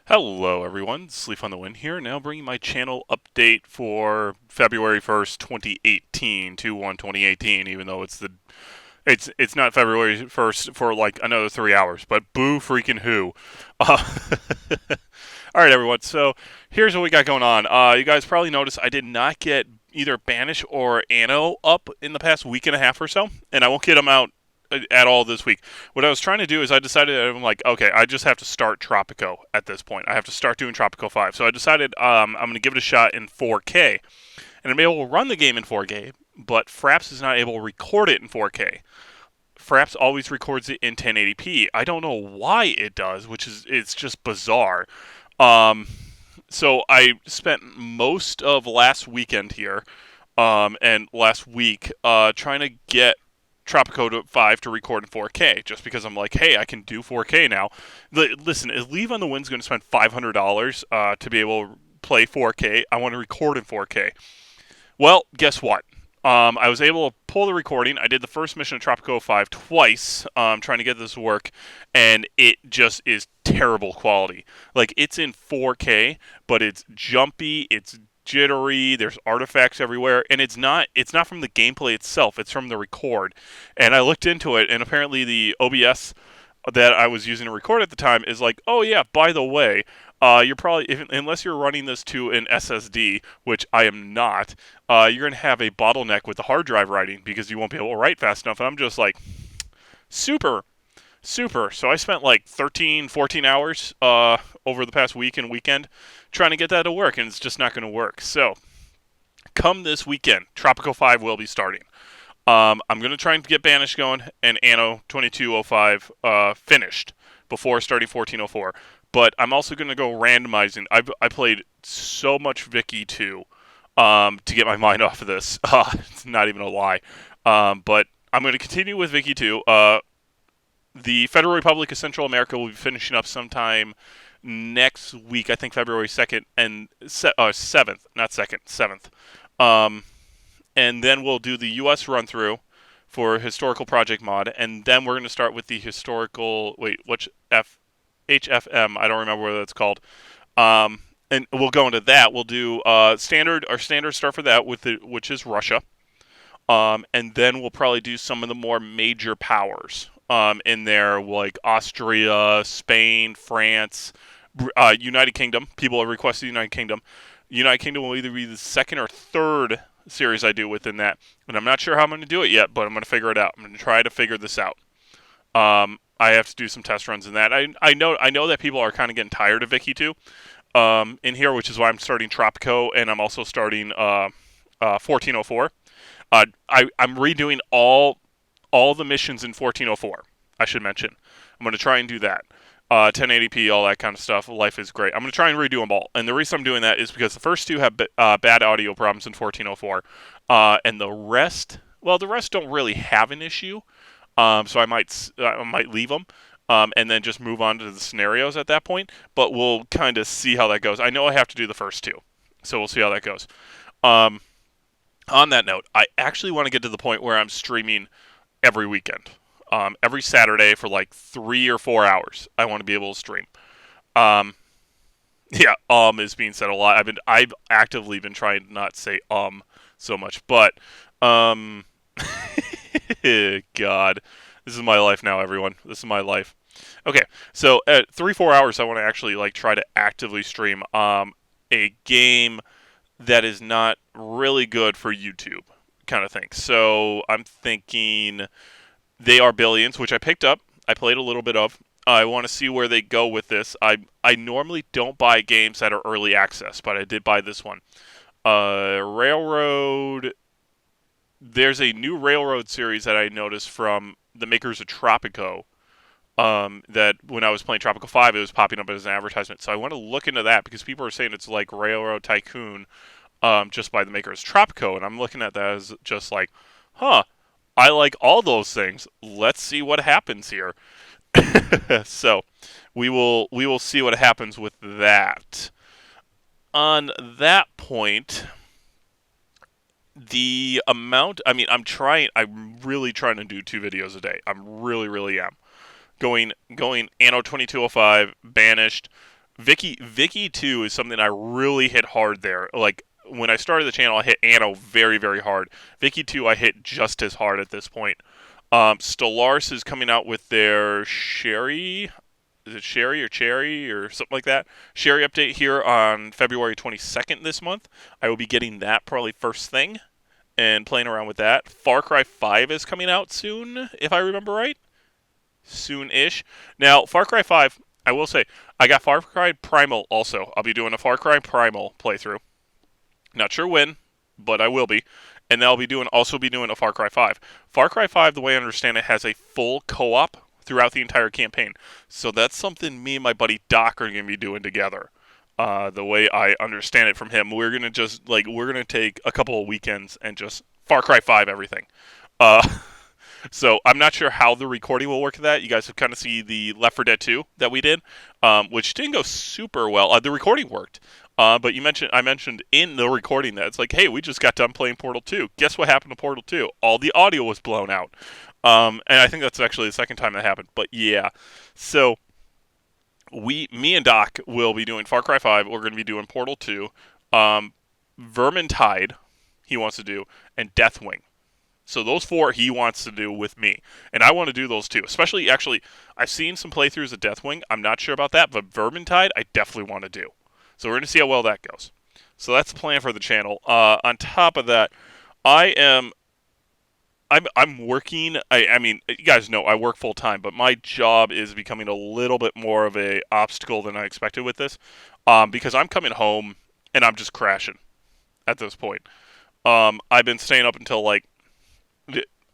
Hello everyone, Sleep on the Wind here, now bringing my channel update for February 1st, 2018, 2/1/2018, even though it's not February 1st for like another 3 hours, but boo freaking who. Uh, all right everyone, so here's what we got going on. You guys probably noticed I did not get either Banish or Anno up in the past week and a half or so, and I won't get them out at all this week. What I was trying to do is I decided I'm like, okay, I just have to start Tropico at this point. I have to start doing Tropico 5. So I decided I'm going to give it a shot in 4K. And I'm able to run the game in 4K, but Fraps is not able to record it in 4K. Fraps always records it in 1080p. I don't know why it does, which is it's just bizarre. Um, so I spent most of last weekend here and last week trying to get Tropico 5 to record in 4K just because I'm like, hey, I can do 4K now. Listen, if Leave on the Wind's going to spend $500 to be able to play 4K, I want to record in 4K. Well, guess what? I was able to pull the recording. I did the first mission of Tropico 5 twice, trying to get this to work, and it just is terrible quality. Like, it's in 4K, but it's jumpy, it's jittery, there's artifacts everywhere, and it's not from the gameplay itself, it's from the record. And I looked into it, and apparently the OBS that I was using to record at the time is like, oh yeah, by the way, you're probably unless you're running this to an SSD, which I am not, you're gonna have a bottleneck with the hard drive writing because you won't be able to write fast enough. And I'm just like, super, super. So I spent like 13, 14 hours over the past week and weekend trying to get that to work, and it's just not going to work. So come this weekend, Tropico 5 will be starting. I'm going to try and get Banish going and Anno 2205 finished before starting 1404. But I'm also going to go randomizing. I played so much Vicky 2 to get my mind off of this. It's not even a lie. But I'm going to continue with Vicky 2. The Federal Republic of Central America will be finishing up sometime next week. I think February 2nd and 7th, not 2nd, 7th. Um, and then we'll do the U.S. run through for historical project mod, and then we're going to start with the historical. Wait, which HFM? I don't remember what that's called. And we'll go into that. We'll do standard. Our standard start for that which is Russia. And then we'll probably do some of the more major powers in there, like Austria, Spain, France, United Kingdom. People have requested United Kingdom. United Kingdom will either be the second or third series I do within that, and I'm not sure how I'm going to do it yet, but I'm going to figure it out. I'm going to try to figure this out. I have to do some test runs in that. I know that people are kind of getting tired of Vicky 2 in here, which is why I'm starting Tropico, and I'm also starting 1404. I'm redoing all the missions in 1404. I should mention. I'm going to try and do that. 1080p, all that kind of stuff. Life is great. I'm going to try and redo them all. And the reason I'm doing that is because the first two have bad audio problems in 1404, and the rest don't really have an issue. So I might leave them. And then just move on to the scenarios at that point. But we'll kind of see how that goes. I know I have to do the first two, so we'll see how that goes. Um, on that note, I actually want to get to the point where I'm streaming every weekend, every Saturday for like 3 or 4 hours. I want to be able to stream. Um, yeah, is being said a lot. I've actively been trying to not say so much, but um, God, this is my life now, everyone. This is my life. Okay, so at 3 4 hours, I want to actually like try to actively stream a game that is not really good for YouTube, kind of thing. So I'm thinking They Are Billions, which I picked up. I played a little bit of. I want to see where they go with this. I normally don't buy games that are early access, but I did buy this one. Railroad. There's a new Railroad series that I noticed from the makers of Tropico. That when I was playing Tropico 5, it was popping up as an advertisement. So I want to look into that because people are saying it's like Railroad Tycoon, just by the makers Tropico, and I'm looking at that as just like, huh, I like all those things. Let's see what happens here. So we will see what happens with that. On that point, the amount. I mean, I'm really trying to do 2 videos a day. I'm really am going Anno 2205 banished. Vicky 2 is something I really hit hard there. Like when I started the channel, I hit Anno very, very hard. Vicky 2 I hit just as hard at this point. Stellaris is coming out with their Sherry. Is it Sherry or Cherry or something like that? Sherry update here on February 22nd this month. I will be getting that probably first thing and playing around with that. Far Cry 5 is coming out soon, if I remember right. Soon-ish. Now, Far Cry 5, I will say, I got Far Cry Primal also. I'll be doing a Far Cry Primal playthrough. Not sure when, but I will be. And then I'll be also be doing a Far Cry 5. Far Cry 5, the way I understand it, has a full co-op throughout the entire campaign. So that's something me and my buddy Doc are going to be doing together. The way I understand it from him, we're going to take a couple of weekends and just Far Cry 5 everything. Uh, So I'm not sure how the recording will work. That you guys have kind of see the Left 4 Dead 2 that we did, which didn't go super well. The recording worked, but I mentioned in the recording that it's like, hey, we just got done playing Portal 2. Guess what happened to Portal 2? All the audio was blown out, and I think that's actually the second time that happened. But yeah, so me and Doc will be doing Far Cry 5. We're going to be doing Portal 2, Vermintide, he wants to do, and Deathwing. So those 4 he wants to do with me. And I want to do those too. Especially, actually, I've seen some playthroughs of Deathwing. I'm not sure about that, but Vermintide, I definitely want to do. So we're going to see how well that goes. So that's the plan for the channel. On top of that, I'm working. I mean, you guys know I work full time, but my job is becoming a little bit more of a obstacle than I expected with this, because I'm coming home and I'm just crashing at this point. I've been staying up until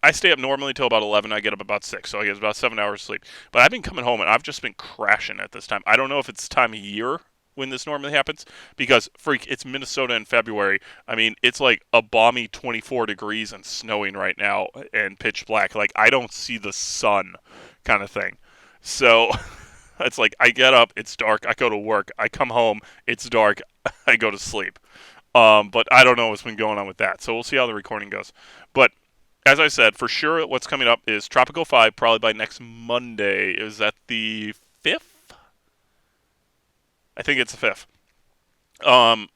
I stay up normally till about 11. I get up about 6, so I get about 7 hours of sleep. But I've been coming home, and I've just been crashing at this time. I don't know if it's time of year when this normally happens, because, it's Minnesota in February. I mean, it's like a balmy 24 degrees and snowing right now and pitch black. Like, I don't see the sun kind of thing. So it's like I get up, it's dark, I go to work. I come home, it's dark, I go to sleep. But I don't know what's been going on with that. So we'll see how the recording goes. But as I said, for sure, what's coming up is Tropico 5, probably by next Monday. Is that the 5th? I think it's the 5th.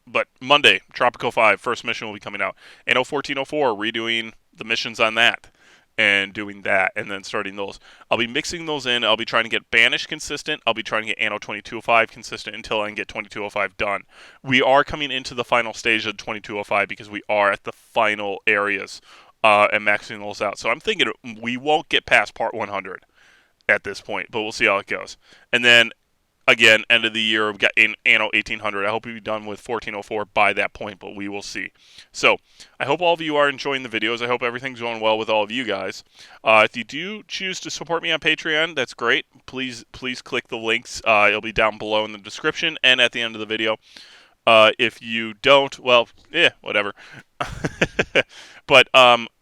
But Monday, Tropico 5, first mission will be coming out. Anno 1404, redoing the missions on that. And doing that, and then starting those. I'll be mixing those in. I'll be trying to get Banish consistent. I'll be trying to get Anno 2205 consistent until I can get 2205 done. We are coming into the final stage of 2205 because we are at the final areas. And maxing those out. So I'm thinking we won't get past part 100 at this point, but we'll see how it goes. And then, again, end of the year, we've got Anno 1800. I hope we'll be done with 1404 by that point, but we will see. So I hope all of you are enjoying the videos. I hope everything's going well with all of you guys. If you do choose to support me on Patreon, that's great. Please click the links. It'll be down below in the description and at the end of the video. If you don't, well, whatever. But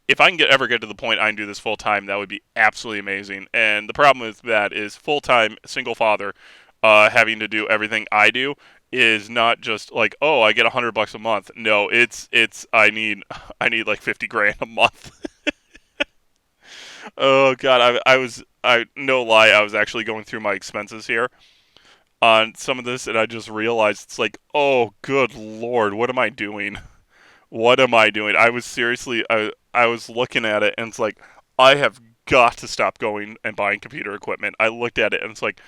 if I can ever get to the point I can do this full time, that would be absolutely amazing. And the problem with that is full time single father, having to do everything I do is not just like, oh, I get $100 a month. No, it's I need like 50 grand a month. Oh God, I no lie, I was actually going through my expenses here on some of this, and I just realized it's like, oh, good Lord, what am I doing? What am I doing? I was seriously, I was looking at it, and it's like, I have got to stop going and buying computer equipment. I looked at it, and it's like,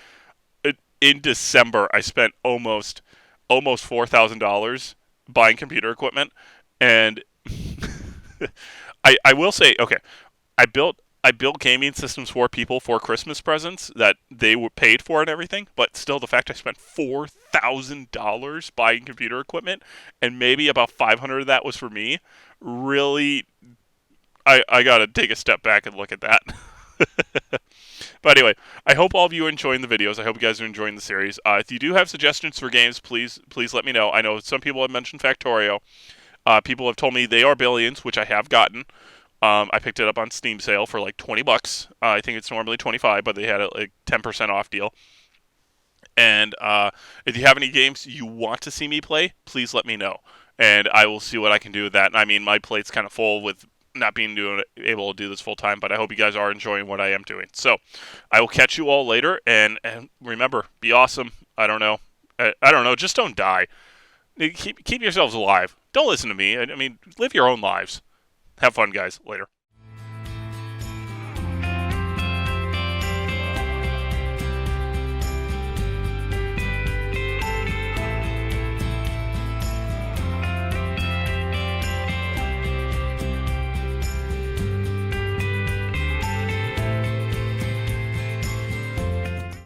in December, I spent almost $4,000 buying computer equipment, and I will say, okay, I built gaming systems for people for Christmas presents that they were paid for and everything, but still the fact I spent $4,000 buying computer equipment and maybe about 500 of that was for me, really, I gotta take a step back and look at that. But anyway, I hope all of you are enjoying the videos. I hope you guys are enjoying the series. If you do have suggestions for games, please let me know. I know some people have mentioned Factorio. People have told me they are Billions, which I have gotten. I picked it up on Steam sale for like $20. I think it's normally $25, but they had a like 10% off deal. And if you have any games you want to see me play, please let me know, and I will see what I can do with that. I mean, my plate's kind of full with not being able to do this full time, but I hope you guys are enjoying what I am doing. So I will catch you all later, and remember, be awesome. I don't know. I don't know. Just don't die. Keep yourselves alive. Don't listen to me. I mean, live your own lives. Have fun, guys. Later.